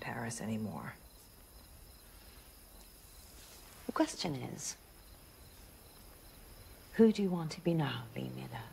Paris anymore. The question is, who do you want to be now, Lee Miller?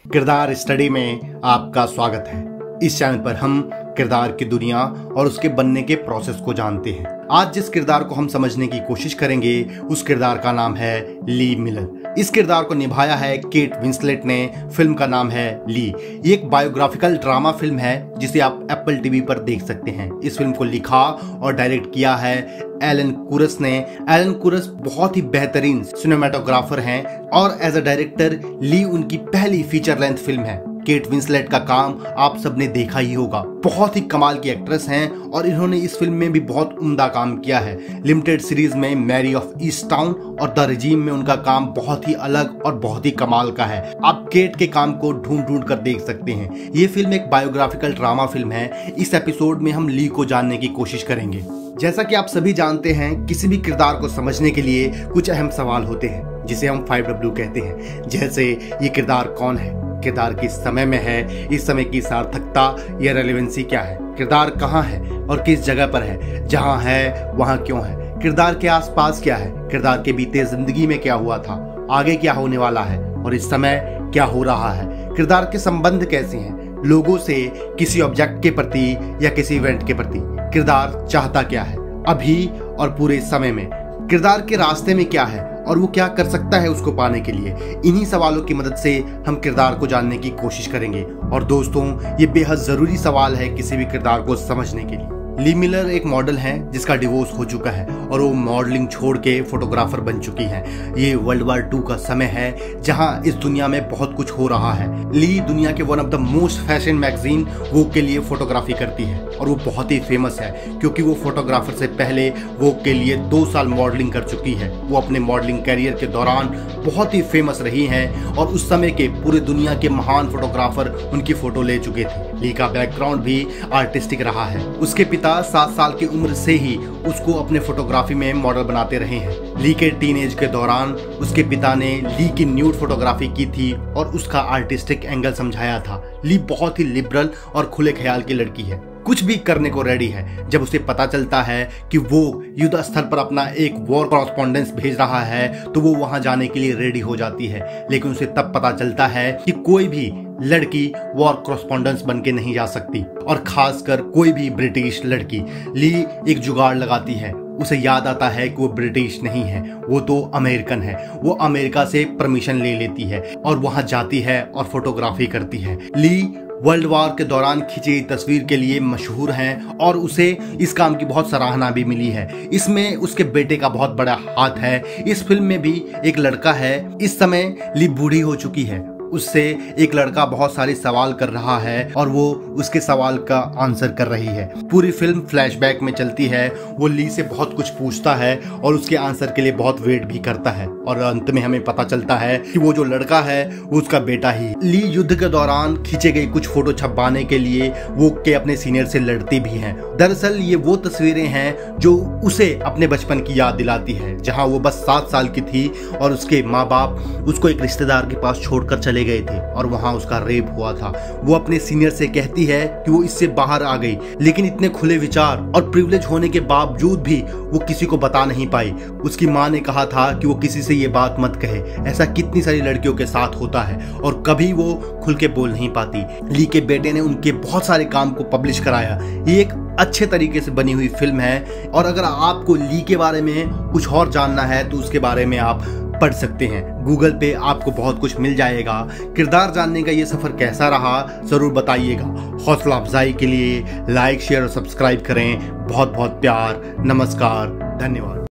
किरदार study में आपका स्वागत है। इस चैनल पर हम किरदार की दुनिया और उसके बनने के प्रोसेस को जानते हैं। आज जिस किरदार को हम समझने की कोशिश करेंगे उस किरदार का नाम है ली मिलर। इस किरदार को निभाया है केट विंसलेट ने। फिल्म का नाम है ली। ये एक बायोग्राफिकल ड्रामा फिल्म है जिसे आप एप्पल टीवी पर देख सकते हैं। इस फिल्म को लिखा और डायरेक्ट किया है एलन कुरस ने। एलन कुरस बहुत ही बेहतरीन सिनेमेटोग्राफर हैं और एज अ डायरेक्टर ली उनकी पहली फीचर लेंथ फिल्म है। केट विंसलेट का काम आप सबने देखा ही होगा। बहुत ही कमाल की एक्ट्रेस हैं और इन्होंने इस फिल्म में भी बहुत उम्दा काम किया है। लिमिटेड सीरीज में मैरी ऑफ ईस्ट टाउन और द रेजिम में उनका काम बहुत ही अलग और बहुत ही कमाल का है। आप केट के काम को ढूंढ ढूंढ कर देख सकते हैं। ये फिल्म एक बायोग्राफिकल ड्रामा फिल्म है। इस एपिसोड में हम ली को जानने की कोशिश करेंगे। जैसा कि आप सभी जानते हैं, किसी भी किरदार को समझने के लिए कुछ अहम सवाल होते हैं जिसे हम 5W कहते हैं। जैसे ये किरदार कौन है, किरदार किस समय में है, इस समय की सार्थकता या रेलेवेंसी क्या है, किरदार कहाँ है और किस जगह पर है, जहाँ है वहाँ क्यों है, किरदार के आसपास क्या है, किरदार के बीते जिंदगी में क्या हुआ था, आगे क्या होने वाला है और इस समय क्या हो रहा है, किरदार के संबंध कैसे हैं लोगों से, किसी ऑब्जेक्ट के प्रति या किसी इवेंट के प्रति, किरदार चाहता क्या है अभी और पूरे समय में, किरदार के रास्ते में क्या है और वो क्या कर सकता है उसको पाने के लिए। इन्हीं सवालों की मदद से हम किरदार को जानने की कोशिश करेंगे। और दोस्तों, ये बेहद जरूरी सवाल है किसी भी किरदार को समझने के लिए। ली मिलर एक मॉडल हैं जिसका डिवोर्स हो चुका है और वो मॉडलिंग छोड़ के फोटोग्राफर बन चुकी हैं। ये वर्ल्ड वार 2 का समय है जहां इस दुनिया में बहुत कुछ हो रहा है। ली दुनिया के one of the most fashion magazine Vogue के लिए फोटोग्राफी करती है और वो बहुत ही फेमस है क्योंकि वो फोटोग्राफर से पहले वोग के लिए 2 साल मॉडलिंग कर चुकी है। वो अपने मॉडलिंग कैरियर के दौरान बहुत ही फेमस रही हैं और उस समय के पूरे दुनिया के महान फोटोग्राफर उनकी फोटो ले चुके थे। ली का बैकग्राउंड भी आर्टिस्टिक रहा है। उसके पिता 7 साल की उम्र से ही उसको अपने फोटोग्राफी में मॉडल बनाते रहे हैं। ली के टीनेज के दौरान उसके पिता ने ली की न्यूड फोटोग्राफी की थी और उसका आर्टिस्टिक एंगल समझाया था। ली बहुत ही लिबरल और खुले ख्याल की लड़की है, कुछ भी करने को रेडी है। जब उसे पता चलता है कि वो युद्ध स्थल पर अपना एक वॉर कॉरेस्पॉन्डेंस भेज रहा है तो वो वहां जाने के लिए रेडी हो जाती है। लेकिन उसे तब पता चलता है कि कोई भी लड़की वॉर कॉरेस्पॉन्डेंस बन के नहीं जा सकती और खासकर कोई भी ब्रिटिश लड़की। ली एक जुगाड़ लगाती है। उसे याद आता है कि वो ब्रिटिश नहीं है, वो तो अमेरिकन है। वो अमेरिका से परमिशन ले लेती है और वहां जाती है और फोटोग्राफी करती है। ली वर्ल्ड वॉर के दौरान खींची गई तस्वीर के लिए मशहूर हैं और उसे इस काम की बहुत सराहना भी मिली है। इसमें उसके बेटे का बहुत बड़ा हाथ है। इस फिल्म में भी एक लड़का है। इस समय ली बूढ़ी हो चुकी है। उससे एक लड़का बहुत सारे सवाल कर रहा है और वो उसके सवाल का आंसर कर रही है। पूरी फिल्म फ्लैशबैक में चलती है। वो ली से बहुत कुछ पूछता है और उसके आंसर के लिए बहुत वेट भी करता है और अंत में हमें पता चलता है कि वो जो लड़का है वो उसका बेटा ही। ली युद्ध के दौरान खींचे गए कुछ फोटो छपवाने के लिए वो के अपने सीनियर से लड़ती भी हैं। दरअसल ये वो तस्वीरें हैं जो उसे अपने बचपन की याद दिलाती है, जहाँ वो बस 7 साल की थी और उसके माँ बाप उसको एक रिश्तेदार के पास छोड़कर चले गए थे और वहां उसका रेप हुआ था। वो अपने सीनियर से कहती है कि वो इससे बाहर आ गई, लेकिन इतने खुले विचार और प्रिविलेज होने के बावजूद भी वो किसी को बता नहीं पाई। उसकी माँ ने कहा था कि वो किसी से ये बात मत कहे। ऐसा कितनी सारी लड़कियों के साथ होता है और कभी वो खुल के बोल नहीं पाती। ली के बेटे ने उनके बहुत सारे काम को पब्लिश कराया। ये एक अच्छे तरीके से बनी हुई फिल्म है और अगर आपको ली के बारे में कुछ और जानना है तो उसके बारे में आप पढ़ सकते हैं। गूगल पे आपको बहुत कुछ मिल जाएगा। किरदार जानने का ये सफर कैसा रहा जरूर बताइएगा। हौसला अफजाई के लिए लाइक, शेयर और सब्सक्राइब करें। बहुत बहुत प्यार। नमस्कार। धन्यवाद।